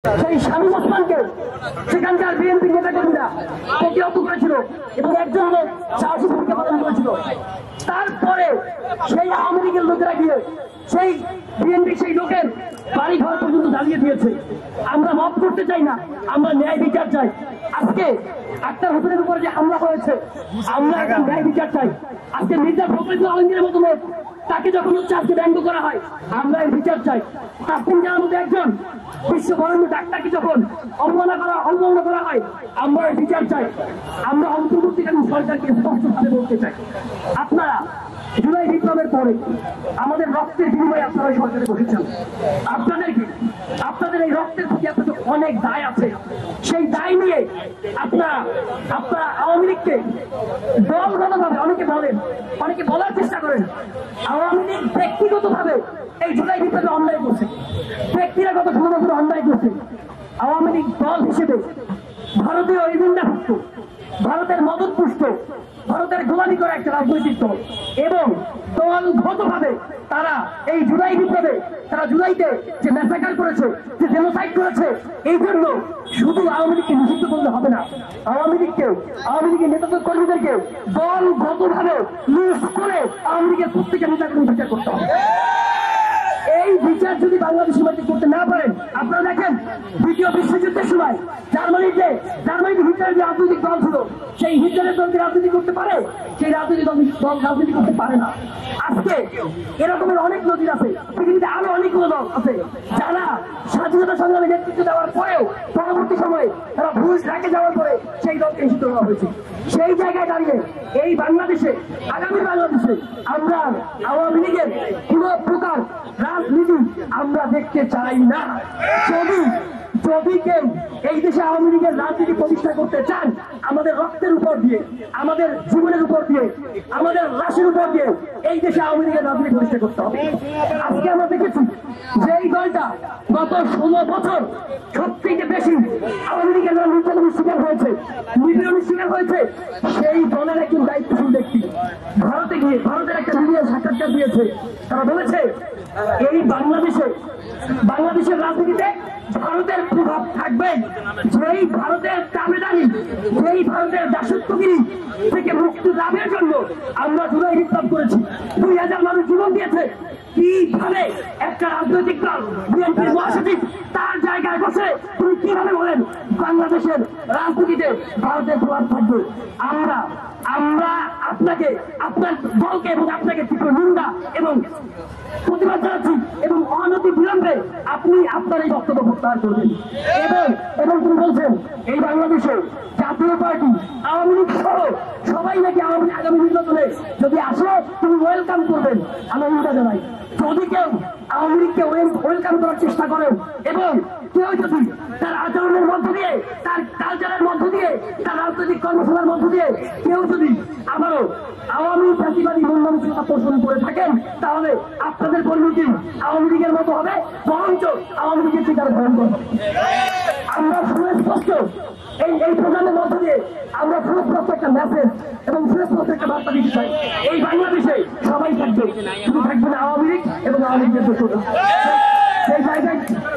সেই শামীম ওসমানকে সেখানকার বিএনপি নেতাকর্মীরা প্রতিহত করেছিল এবং একজন লোক সাহসী ভূমিকা পালন করেছিল। তারপরে সেই আওয়ামী লীগের লোকেরা গিয়ে সেই বিএনপি সেই লোকের বাড়ি ঘর পর্যন্ত জ্বালিয়ে দিয়েছে। আমরা মাফ করতে চাই না, আমরা ন্যায় বিচার চাই। আজকে আক্তার হোসেনের উপরে যে হামলা হয়েছে, আমরা একটা ন্যায় বিচার চাই। আজকে মির্জা ফখরুল আলমগীরের মতো লোক, তাকে যখন হচ্ছে আজকে ব্যঙ্গ করা হয়, আমরা এই বিচার চাই। তাসলিম জানার মধ্যে একজন বিশ্ববরেণ্য ডাক্তারকে যখন অবমাননা করা হয়, আমরা এই বিচার চাই। আমরা অন্তর্বর্তীকালীন সরকারকে স্পষ্টভাবে বলতে চাই, আপনারা জুলাই বিপ্লবের পরে আমাদের রক্তের বিনিময়ে আপনারা সরকারে বসেছেন। আপনাদের এই রক্তের প্রতি আপনাদের অনেক দায় আছে। সেই দায় নিয়ে আপনারা আওয়ামী লীগকে দলগতভাবে অনেকে বলার চেষ্টা করেন আওয়ামী লীগ ব্যক্তিগতভাবে এই জুলাই বিপ্লবে অন্যায় করছে, ব্যক্তিরা গত 16 বছর অন্যায় করছে। আওয়ামী লীগ দল হিসেবে ভারতীয় এজেন্ডাভুক্ত, ভারতের মদতপুষ্ট, ভারতের গোলামি করা একটা রাজনৈতিক দল এবং দলগতভাবে তারা এই জুলাই বিপ্লবে, তারা জুলাইতে যে ম্যাসাকার করেছে, যে জেনোসাইড করেছে, এই জন্য শুধু আওয়ামী লীগকে নিষিদ্ধ করলে হবে না, আওয়ামী লীগের নেতৃত্ব কর্মীদেরকে দলগতভাবে লিস্ট করে আওয়ামী লীগের প্রত্যেকের নেতাকে বিচার করতে হবে। এই বিচার যদি বাংলাদেশের মধ্যে করতে না পারেন, আপনারা দেখেন দ্বিতীয় বিশ্বযুদ্ধের সময় জার্মানিতে হিটলারের যে রাজনৈতিক দল ছিল, সেই হিটলারের দলকে রাজনীতি করতে পারে, সেই রাজনৈতিক দল রাজনীতি করতে পারে না। আজকে এরকমের অনেক নজির আছে, পৃথিবীতে আরো অনেকগুলো দল আছে যারা স্বাধীনতা সংগ্রামে নেতৃত্ব দেওয়ার পরেও পরবর্তী সময়ে তারা ভুল ট্র্যাকে যাওয়ার পরে সেই দলকে নিষিদ্ধ করা হয়েছে। সেই জায়গায় দাঁড়িয়ে এই বাংলাদেশে, আগামী বাংলাদেশে আমরা আওয়ামী লীগের কোন প্রকার রাজনীতি আমরা দেখতে চাই না। যদি কেউ এই দেশে আওয়ামী লীগের রাজনীতি প্রতিষ্ঠা করতে চান, আমাদের রক্তের উপর দিয়ে, আমাদের জীবনের উপর দিয়ে, আমাদের লাশের উপর দিয়ে এই দেশে আওয়ামী লীগের রাজনীতি প্রতিষ্ঠা করতে হবে। আজকে আমরা দেখেছি যে এই দলটা গত 16 বছর সবথেকে বেশি আওয়ামী লীগের নির্যাতনের শিকার হয়েছে, নিপীড়নের শিকার হয়েছে। সেই দলের একজন দায়িত্বশীল ব্যক্তি ভারতে গিয়ে ভারতের একটা মিডিয়া সাক্ষাৎকার দিয়েছে। তারা বলেছে এই বাংলাদেশের রাজনীতিতে ভারতের প্রভাব থাকবে। যেই ভারতের দাবেদারি, যেই ভারতের দাসত্বগিরি থেকে মুক্তি লাভের জন্য আমরা জুলাই বিপ্লব করেছি। 2000 মানুষ জীবন দিয়েছে। কিভাবে একটা রাজনৈতিক দল বিএনপির মহাসচিব তার জায়গায় বসে তুমি কিভাবে বলেন বাংলাদেশের রাজনীতিতে ভারতের প্রভাব থাকবে? আমরা আপনাকে, আপনার দলকে এবং আপনাকে তীব্র নিন্দা এবং প্রতিবাদ জানাচ্ছি এবং অনতি বিলম্বে আপনি আপনার এই বক্তব্য প্রত্যাহার করবেন। এবং তিনি বলছেন এই বাংলাদেশে জাতীয় পার্টি, আওয়ামী লীগ সহ সবাই নাকি আগামী নির্বাচনে যদি আসে তুমি ওয়েলকাম করবেন। আমি এটা জানাই, যদি কেউ আওয়ামী লীগকে ওয়েলকাম করার চেষ্টা করেন এবং কেউ যদি তার আচরণের মধ্য দিয়ে, তার কালচারের মধ্য দিয়ে, তার রাজনৈতিক কর্মশালার মধ্য দিয়ে কেউ যদি আবারও আওয়ামী জাতিবাদী মন মানসিকতা পোষণ করে থাকেন, তাহলে আপনাদের পরিণতি আওয়ামী লীগের মতো হবে, বরঞ্চ আওয়ামী লীগের থেকে আরো ভয়ঙ্কর হবে। আমরা সুস্পষ্ট এই প্রোগ্রামের মধ্য দিয়ে আমরা সুস্পষ্ট একটা মেসেজ এবং সুস্পষ্ট একটা বার্তা দিতে চাই। এই বাংলাদেশে সবাই থাকবে, শুধু থাকবে না আওয়ামী লীগ এবং আওয়ামী লীগের দোষরা। সেই জায়গায়